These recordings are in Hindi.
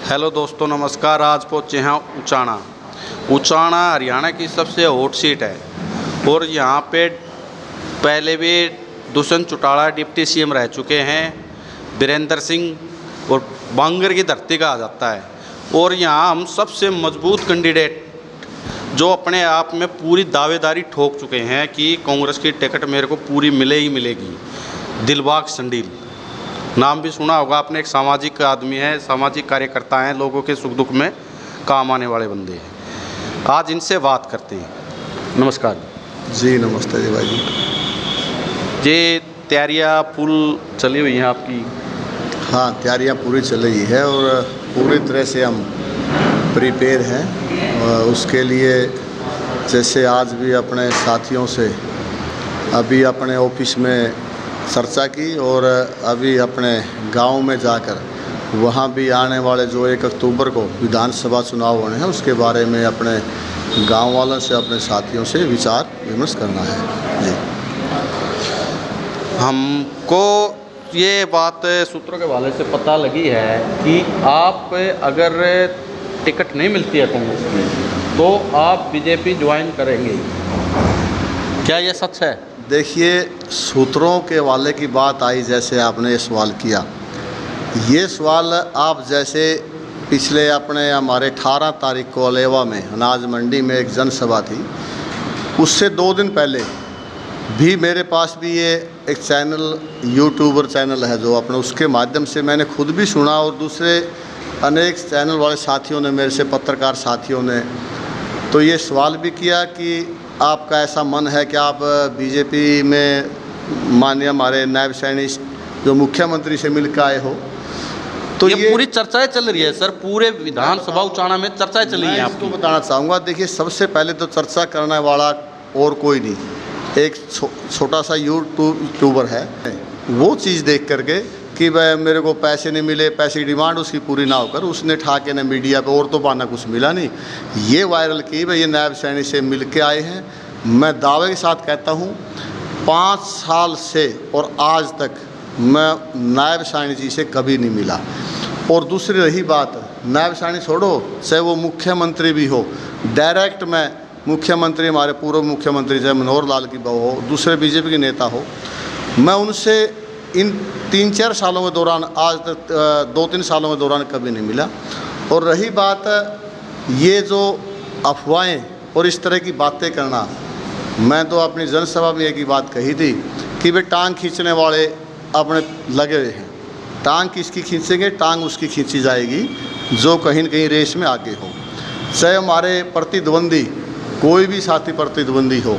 हेलो दोस्तों, नमस्कार। आज पहुँचे हैं उचाना हरियाणा की सबसे हॉट सीट है और यहाँ पे पहले भी दुष्यंत चौटाला डिप्टी सीएम रह चुके हैं। वीरेंद्र सिंह और बांगर की धरती कहा जाता है और यहाँ हम सबसे मजबूत कैंडिडेट जो अपने आप में पूरी दावेदारी ठोक चुके हैं कि कांग्रेस की टिकट मेरे को पूरी मिले ही मिलेगी, दिलबाग संडील। नाम भी सुना होगा आपने। एक सामाजिक आदमी है, सामाजिक कार्यकर्ता हैं, लोगों के सुख दुख में काम आने वाले बंदे हैं। आज इनसे बात करते हैं। नमस्कार जी। नमस्ते जी भाई जी। ये तैयारियां फुल चली हुई हैं आपकी? हाँ, तैयारियां पूरी चल रही है और पूरी तरह से हम प्रिपेयर हैं। उसके लिए जैसे आज भी अपने साथियों से अभी अपने ऑफिस में चर्चा की और अभी अपने गांव में जाकर वहां भी आने वाले जो 1 अक्टूबर को विधानसभा चुनाव होने हैं उसके बारे में अपने गांव वालों से, अपने साथियों से विचार विमर्श करना है जी। हमको ये बात सूत्रों के हवाले से पता लगी है कि आप अगर टिकट नहीं मिलती है कांग्रेस की तो आप बीजेपी ज्वाइन करेंगे, क्या ये सच है? देखिए, सूत्रों के वाले की बात आई, जैसे आपने ये सवाल किया। ये सवाल आप जैसे पिछले अपने हमारे 18 तारीख को अलेवा में अनाज मंडी में एक जनसभा थी, उससे 2 दिन पहले भी मेरे पास भी ये एक चैनल, यूट्यूबर चैनल है जो अपने, उसके माध्यम से मैंने खुद भी सुना और दूसरे अनेक चैनल वाले साथियों ने, मेरे से पत्रकार साथियों ने तो ये सवाल भी किया कि आपका ऐसा मन है कि आप बीजेपी में माननीय हमारे नायब सैनिक जो मुख्यमंत्री से मिलकर आए हो। तो ये पूरी चर्चाएं चल रही है सर, पूरे विधानसभा उचाना में चर्चाएं चल रही हैं। आपको बताना चाहूँगा, देखिए सबसे पहले तो चर्चा करने वाला और कोई नहीं, एक छोटा सा यूट्यूबर है। वो चीज़ देख करके कि भाई मेरे को पैसे नहीं मिले, पैसे की डिमांड उसकी पूरी ना होकर उसने ठाके ने मीडिया पे और तो बहाना कुछ मिला नहीं, ये वायरल की भाई ये नायब सैनिक से मिल के आए हैं। मैं दावे के साथ कहता हूँ 5 साल से और आज तक मैं नायब सैनिक जी से कभी नहीं मिला। और दूसरी रही बात, नायब सैनिक छोड़ो, चाहे वो मुख्यमंत्री भी हो, डायरेक्ट मैं मुख्यमंत्री, हमारे पूर्व मुख्यमंत्री चाहे मनोहर लाल की बहू हो, दूसरे बीजेपी के नेता हो, मैं उनसे इन 3-4 सालों के दौरान आज तक 2-3 सालों के दौरान कभी नहीं मिला। और रही बात ये जो अफवाहें और इस तरह की बातें करना, मैं तो अपनी जनसभा में एक ही बात कही थी कि वे टांग खींचने वाले अपने लगे हुए हैं। टांग किसकी खींचेंगे? टांग उसकी खींची जाएगी जो कहीं न कहीं रेस में आगे हो, चाहे हमारे प्रतिद्वंदी कोई भी साथी प्रतिद्वंदी हो।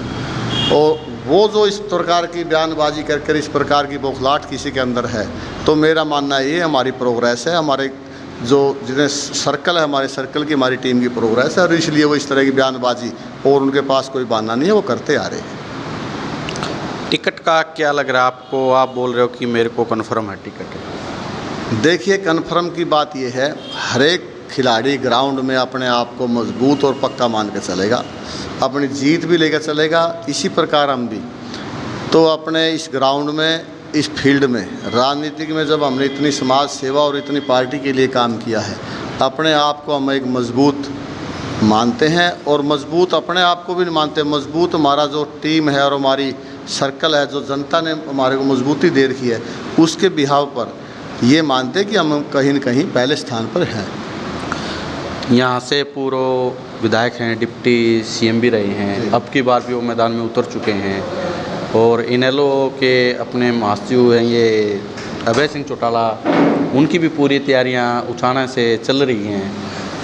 और वो जो इस प्रकार की बयानबाजी कर इस प्रकार की बौखलाहट किसी के अंदर है, तो मेरा मानना ये हमारी प्रोग्रेस है, हमारे जो जितने सर्कल है, हमारे सर्कल की, हमारी टीम की प्रोग्रेस है और इसलिए वो इस तरह की बयानबाजी और उनके पास कोई बहाना नहीं है, वो करते आ रहे हैं। टिकट का क्या लग रहा है आपको? आप बोल रहे हो कि मेरे को कन्फर्म है टिकट। देखिए, कन्फर्म की बात ये है, हर एक खिलाड़ी ग्राउंड में अपने आप को मजबूत और पक्का मान के चलेगा, अपनी जीत भी लेकर चलेगा। इसी प्रकार हम भी तो अपने इस ग्राउंड में, इस फील्ड में, राजनीतिक में जब हमने इतनी समाज सेवा और इतनी पार्टी के लिए काम किया है, अपने आप को हम एक मजबूत मानते हैं और मजबूत अपने आप को भी मानते हैं। मजबूत हमारा जो टीम है और हमारी सर्कल है, जो जनता ने हमारे को मजबूती दे रखी है, उसके बिहाव पर ये मानते कि हम कहीं न कहीं पहले स्थान पर हैं। यहाँ से पूर्व विधायक हैं, डिप्टी सीएम भी रहे हैं, अब की बार भी वो मैदान में उतर चुके हैं और इनेलो के अपने महासचिव हैं ये अभय सिंह चौटाला, उनकी भी पूरी तैयारियाँ उचाना से चल रही हैं।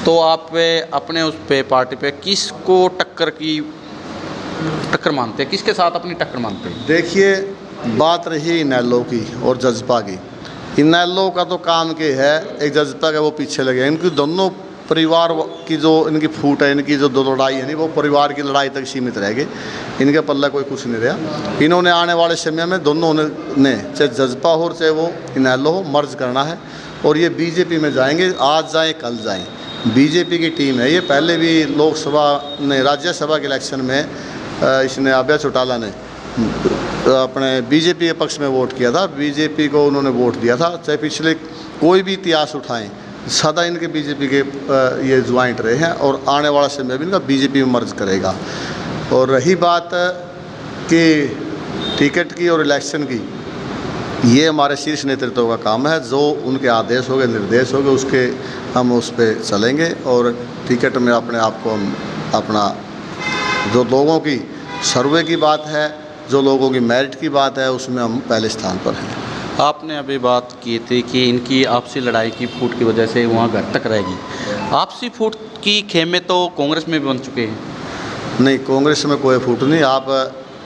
तो आप अपने उस पे पार्टी पे किसको टक्कर मानते हैं, किसके साथ अपनी टक्कर मानते हैं? देखिए, बात रही इनेलो की और जज्बा की। इनेलो का तो काम के है, एक जज्बा का वो पीछे लगे। इनकी दोनों परिवार की जो इनकी फूट है, इनकी जो 2 लड़ाई है नहीं, वो परिवार की लड़ाई तक सीमित रह गई, इनके पल्ला कोई कुछ नहीं रहा। इन्होंने आने वाले समय में दोनों ने चाहे जज्बा हो चाहे वो इनेलो हो, मर्ज करना है और ये बीजेपी में जाएंगे। आज जाएं कल जाएं, बीजेपी की टीम है ये। पहले भी लोकसभा ने, राज्यसभा के इलेक्शन में इसने अभय चौटाला ने अपने बीजेपी के पक्ष में वोट किया था, बीजेपी को उन्होंने वोट दिया था। चाहे पिछले कोई भी इतिहास उठाएं, सदा इनके बीजेपी के ये ज्वाइंट रहे हैं और आने वाला समय भी इनका बीजेपी में मर्ज करेगा। और रही बात कि टिकट की और इलेक्शन की, ये हमारे शीर्ष नेतृत्व का काम है। जो उनके आदेश होंगे, निर्देश होंगे, उसके हम उस पर चलेंगे। और टिकट में अपने आप को हम अपना, जो लोगों की सर्वे की बात है, जो लोगों की मेरिट की बात है, उसमें हम पहले स्थान पर हैं। आपने अभी बात की थी कि इनकी आपसी लड़ाई की फूट की वजह से वहाँ घर तक रहेगी। आपसी फूट की खेमे तो कांग्रेस में भी बन चुके हैं। नहीं, कांग्रेस में कोई फूट नहीं। आप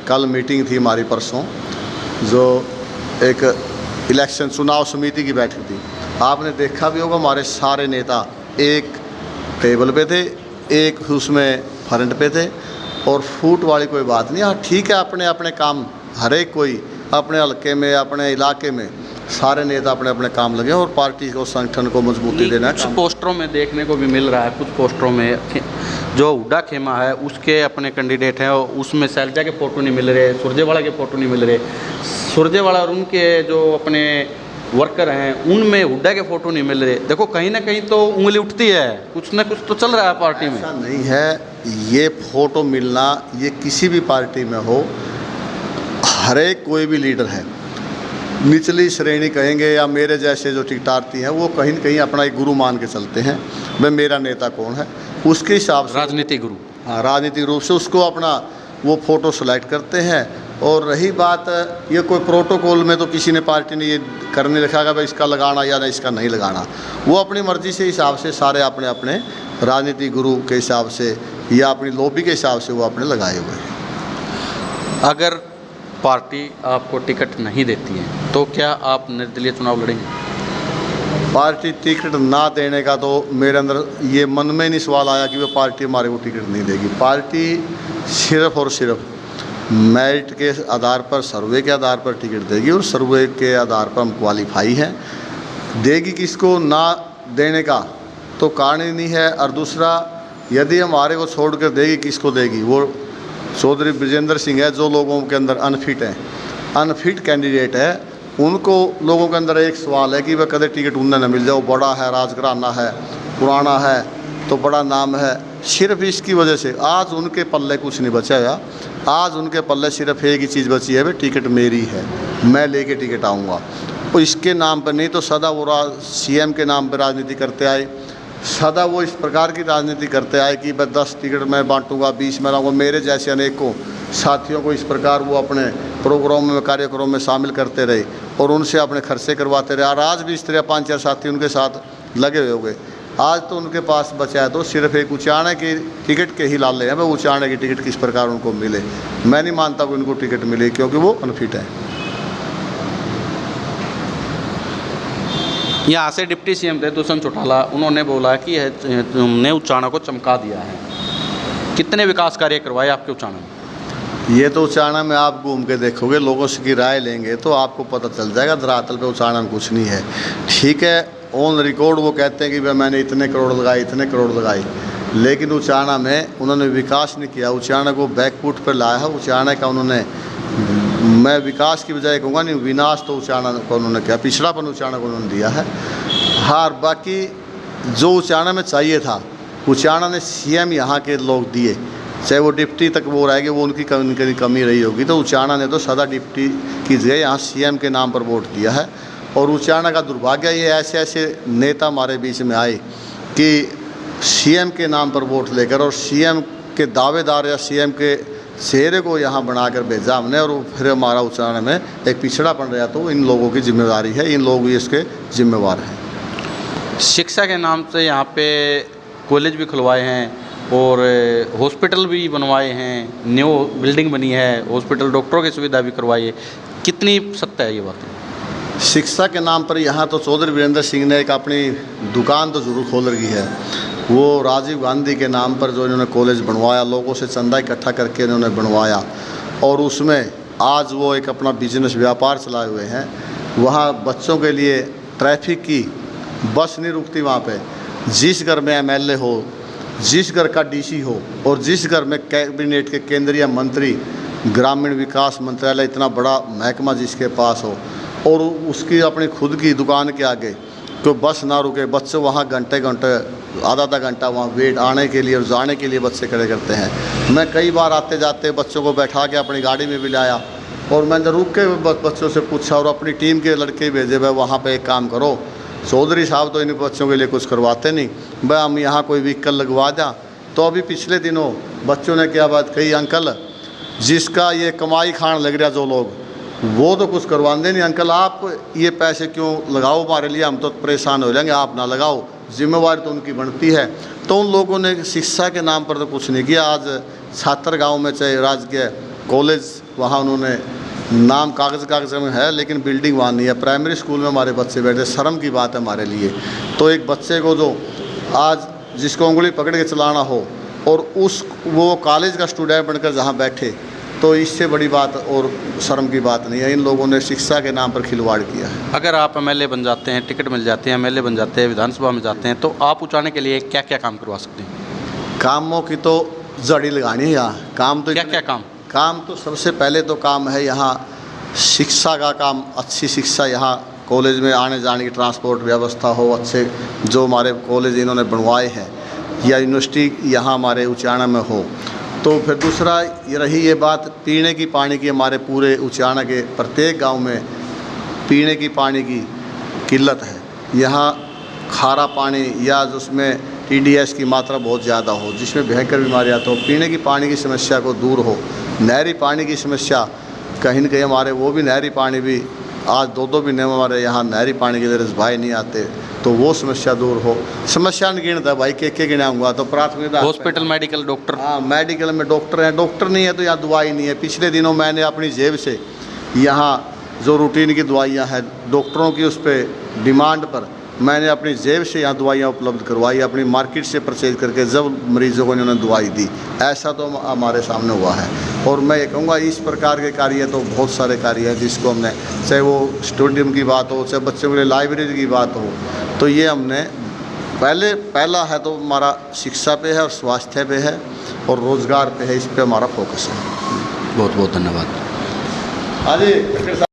कल मीटिंग थी हमारी परसों, जो एक इलेक्शन चुनाव समिति की बैठक थी, आपने देखा भी होगा हमारे सारे नेता एक टेबल पे थे, एक उसमें फ्रंट पे थे, और फूट वाली कोई बात नहीं। हाँ ठीक है, अपने अपने काम, हर एक कोई अपने हल्के में, अपने इलाके में सारे नेता अपने अपने काम लगे और पार्टी को, संगठन को मजबूती देना। कुछ पोस्टरों में देखने को भी मिल रहा है, कुछ पोस्टरों में जो हुड्डा खेमा है उसके अपने कैंडिडेट हैं, उसमें शैलजा के फ़ोटो नहीं मिल रहे, सुरजेवाला के फ़ोटो नहीं मिल रहे। सुरजेवाला और उनके जो अपने वर्कर हैं उनमें हुड्डा के फ़ोटो नहीं मिल रहे। देखो कहीं ना कहीं तो उंगली उठती है, कुछ ना कुछ तो चल रहा है पार्टी में। ऐसा नहीं है, ये फ़ोटो मिलना ये किसी भी पार्टी में हो, हर एक कोई भी लीडर है, निचली श्रेणी कहेंगे या मेरे जैसे जो टिकटार्थी हैं, वो कहीं न कहीं अपना एक गुरु मान के चलते हैं। भाई मेरा नेता कौन है, उसके हिसाब से राजनीतिक गुरु, हाँ, राजनीतिक रूप से उसको अपना वो फ़ोटो सेलेक्ट करते हैं। और रही बात, ये कोई प्रोटोकॉल में तो किसी ने, पार्टी ने ये करने रखा कि भाई इसका लगाना या नहीं इसका नहीं लगाना। वो अपनी मर्ज़ी से हिसाब से सारे अपने अपने राजनीतिक गुरु के हिसाब से या अपनी लॉबी के हिसाब से वो अपने लगाए हुए हैं। अगर पार्टी आपको टिकट नहीं देती है तो क्या आप निर्दलीय चुनाव लड़ेंगे? पार्टी टिकट ना देने का तो मेरे अंदर ये मन में नहीं सवाल आया कि वो पार्टी हमारे को टिकट नहीं देगी। पार्टी सिर्फ और सिर्फ मेरिट के आधार पर, सर्वे के आधार पर टिकट देगी, और सर्वे के आधार पर हम क्वालिफाई हैं। देगी किसको ना देने का तो कारण ही नहीं है। और दूसरा, यदि हमारे को छोड़ कर देगी, किसको देगी? वो चौधरी ब्रजेंद्र सिंह है, जो लोगों के अंदर अनफिट है, अनफिट कैंडिडेट है। उनको लोगों के अंदर एक सवाल है कि वह कदे टिकट उन्हें न मिल जाओ, बड़ा है, राजघराना है, पुराना है, तो बड़ा नाम है। सिर्फ इसकी वजह से आज उनके पल्ले कुछ नहीं बचा है। आज उनके पल्ले सिर्फ एक ही चीज़ बची है, भाई टिकट मेरी है, मैं लेके टिकट आऊँगा। तो इसके नाम पर नहीं तो सदा वो CM के नाम पर राजनीति करते आए, सदा वो इस प्रकार की राजनीति करते आए कि मैं 10 टिकट मैं बांटूंगा, 20 में लाऊंगा। मेरे जैसे अनेकों साथियों को इस प्रकार वो अपने प्रोग्राम में, कार्यक्रम में शामिल करते रहे और उनसे अपने खर्चे करवाते रहे। और आज भी इस तरह 5-4 साथी उनके साथ लगे हुए होंगे। आज तो उनके पास बचा है तो सिर्फ एक उचाने की टिकट के ही लाले हैं। वह उचाने की टिकट किस प्रकार उनको मिले, मैं नहीं मानता कि उनको टिकट मिले, क्योंकि वो अनफिट है। यहाँ से डिप्टी CM थे दुष्यंत चौटाला, उन्होंने बोला कि हमने उचाना को चमका दिया है। कितने विकास कार्य करवाए आपके उचाना में? ये तो उचाना में आप घूम के देखोगे, लोगों से की राय लेंगे तो आपको पता चल जाएगा। धरातल पे उचाना में कुछ नहीं है। ठीक है, ऑन रिकॉर्ड वो कहते हैं कि भाई मैंने इतने करोड़ लगाए, इतने करोड़ लगाए, लेकिन उचाना में उन्होंने विकास नहीं किया। उचाना को बैकफुट पर लाया है। उचाना का उन्होंने, मैं विकास की बजाय कहूँगा नहीं, विनाश तो उचाना को उन्होंने किया, पिछड़ापन उचाना को उन्होंने दिया है। हाँ, बाकी जो उचाना में चाहिए था, उचाना ने CM यहाँ के लोग दिए, चाहे वो डिप्टी तक वो रहेगी, वो उनकी कमी रही होगी। तो उचाना ने तो सदा डिप्टी की जगह यहाँ CM के नाम पर वोट दिया है। और उचाना का दुर्भाग्य ये ऐसे ऐसे नेता हमारे बीच में आए कि CM के नाम पर वोट लेकर और CM के दावेदार या CM के चेहरे को यहाँ बनाकर भेजा हमने, और फिर हमारा उचाना में एक पिछड़ा पड़ रहा। तो इन लोगों की जिम्मेदारी है, इन लोग भी इसके जिम्मेवार हैं। शिक्षा के नाम से यहाँ पे कॉलेज भी खुलवाए हैं और हॉस्पिटल भी बनवाए हैं, न्यू बिल्डिंग बनी है, हॉस्पिटल डॉक्टरों की सुविधा भी करवाई है। कितनी सत्य है ये बात? शिक्षा के नाम पर यहाँ तो चौधरी वीरेंद्र सिंह ने एक अपनी दुकान तो जरूर खोल रखी है। वो राजीव गांधी के नाम पर जो इन्होंने कॉलेज बनवाया, लोगों से चंदा इकट्ठा करके इन्होंने बनवाया, और उसमें आज वो एक अपना बिजनेस व्यापार चलाए हुए हैं। वहाँ बच्चों के लिए ट्रैफिक की बस नहीं रुकती वहाँ पे। जिस घर में MLA हो, जिस घर का DC हो, और जिस घर में कैबिनेट के केंद्रीय मंत्री, ग्रामीण विकास मंत्रालय, इतना बड़ा महकमा जिसके पास हो, और उसकी अपनी खुद की दुकान के आगे तो बस ना रुके, बच्चे वहाँ घंटे घंटे आधा आधा घंटा वहाँ वेट आने के लिए और जाने के लिए बच्चे खड़े करते हैं। मैं कई बार आते जाते बच्चों को बैठा के अपनी गाड़ी में भी लाया और मैंने रुक के बच्चों से पूछा और अपनी टीम के लड़के भेजे, भाई वहाँ पे एक काम करो, चौधरी साहब तो इन बच्चों के लिए कुछ करवाते नहीं, भाई हम यहाँ कोई व्हीकल लगवा दें। तो अभी पिछले दिनों बच्चों ने क्या बात कही, अंकल जिसका ये कमाई खान लग रहा जो लोग, वो तो कुछ करवाते नहीं, अंकल आप ये पैसे क्यों लगाओ हमारे लिए, हम तो परेशान हो जाएंगे, आप ना लगाओ, जिम्मेवारी तो उनकी बनती है। तो उन लोगों ने शिक्षा के नाम पर तो कुछ नहीं किया। आज छात्र गांव में चाहे राजकीय कॉलेज, वहाँ उन्होंने नाम कागज़ में है लेकिन बिल्डिंग वहाँ नहीं है। प्राइमरी स्कूल में हमारे बच्चे बैठे, शर्म की बात है हमारे लिए। तो एक बच्चे को जो आज जिसको उंगली पकड़ के चलाना हो और वो कॉलेज का स्टूडेंट बनकर जहाँ बैठे, तो इससे बड़ी बात और शर्म की बात नहीं है। इन लोगों ने शिक्षा के नाम पर खिलवाड़ किया है। अगर आप एमएलए बन जाते हैं, टिकट मिल जाते हैं, एमएलए बन जाते हैं, विधानसभा में जाते हैं, तो आप उचाने के लिए क्या क्या काम करवा सकते हैं? कामों की तो जड़ी लगानी है यहाँ। काम तो क्या क्या काम तो सबसे पहले तो काम है यहाँ शिक्षा का काम, अच्छी शिक्षा यहाँ कॉलेज में आने जाने की ट्रांसपोर्ट व्यवस्था हो, अच्छे जो हमारे कॉलेज इन्होंने बनवाए हैं या यूनिवर्सिटी यहाँ हमारे उचाना में हो। तो फिर दूसरा ये रही ये बात पीने की पानी की, हमारे पूरे उचाना के प्रत्येक गांव में पीने की पानी की किल्लत है। यहाँ खारा पानी या जिसमें TDS की मात्रा बहुत ज़्यादा हो, जिसमें भयंकर बीमारियाँ, तो पीने की पानी की समस्या को दूर हो। नहरी पानी की समस्या कहीं न कहीं हमारे वो भी नहरी पानी भी आज दो महीने में हमारे यहाँ नहरी पानी के लिए रसभाई नहीं आते, तो वो समस्या दूर हो। समस्या गिनता है भाई, के गिनाऊंगा तो प्राथमिकता हॉस्पिटल, मेडिकल, डॉक्टर। हाँ, मेडिकल में डॉक्टर हैं, डॉक्टर नहीं है तो यहाँ दवाई नहीं है। पिछले दिनों मैंने अपनी जेब से यहाँ जो रूटीन की दवाइयाँ हैं डॉक्टरों की, उस पर डिमांड पर मैंने अपनी जेब से यहाँ दवाइयाँ उपलब्ध करवाई, अपनी मार्केट से परचेज करके जब मरीजों को इन्होंने दवाई दी। ऐसा तो हमारे सामने हुआ है। और मैं ये कहूँगा इस प्रकार के कार्य तो बहुत सारे कार्य हैं जिसको हमने, चाहे वो स्टेडियम की बात हो, चाहे बच्चों के लिए लाइब्रेरी की बात हो, तो ये हमने पहला है तो हमारा शिक्षा पे है और स्वास्थ्य पे है और रोज़गार पे है, इस पे हमारा फोकस है। बहुत बहुत धन्यवाद। हाँ जी।